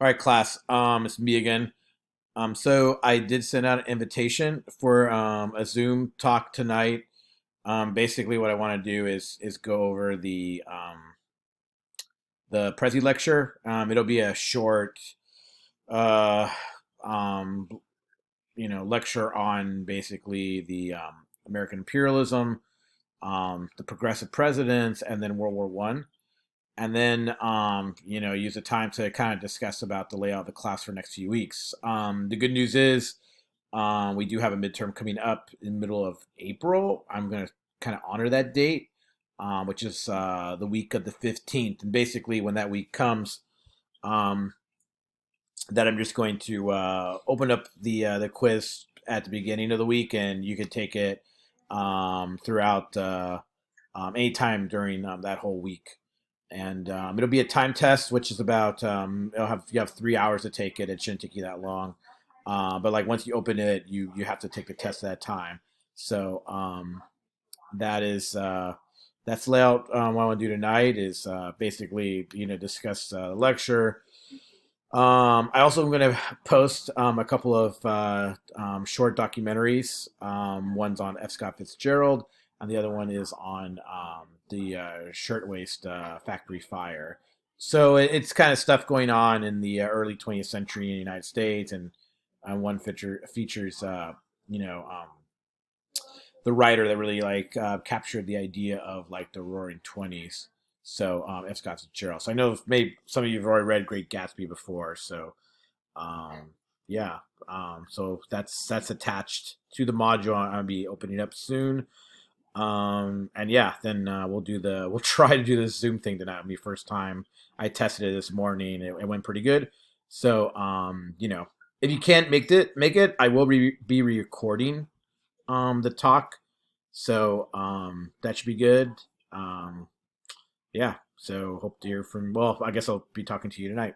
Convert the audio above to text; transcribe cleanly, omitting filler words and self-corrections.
All right, class. It's me again. So I did send out an invitation for a Zoom talk tonight. Basically, what I want to do is go over the Prezi lecture. It'll be a short, uh, um, lecture on basically the American imperialism, the progressive presidents, and then World War One. And then use the time to kind of discuss about the layout of the class for the next few weeks. The good news is we do have a midterm coming up in the middle of April. I'm going to kind of honor that date, which is the week of the 15th. And basically, when that week comes, um, that I'm just going to open up the quiz at the beginning of the week, and you can take it throughout any time during that whole week. And it'll be a time test, which is about you have 3 hours to take it. It shouldn't take you that long, but like once you open it, you have to take the test at that time. So that is that's layout. What I want to do tonight is basically discuss the lecture. I also am going to post a couple of short documentaries. One's on F. Scott Fitzgerald, and the other one is on the Shirtwaist Factory Fire. So it's kind of stuff going on in the early 20th century in the United States, and one features you know um, the writer that really like captured the idea of like the Roaring Twenties. So F. Scott Fitzgerald. So I know maybe some of you have already read Great Gatsby before. So um, yeah. So that's attached to the module I'll be opening up soon. And yeah, then we'll try to do this Zoom thing tonight. It'll be first time. I tested it this morning. It went pretty good. So if you can't make it, I will be recording the talk. So that should be good. Yeah. So hope to hear from. Well, I guess I'll be talking to you tonight.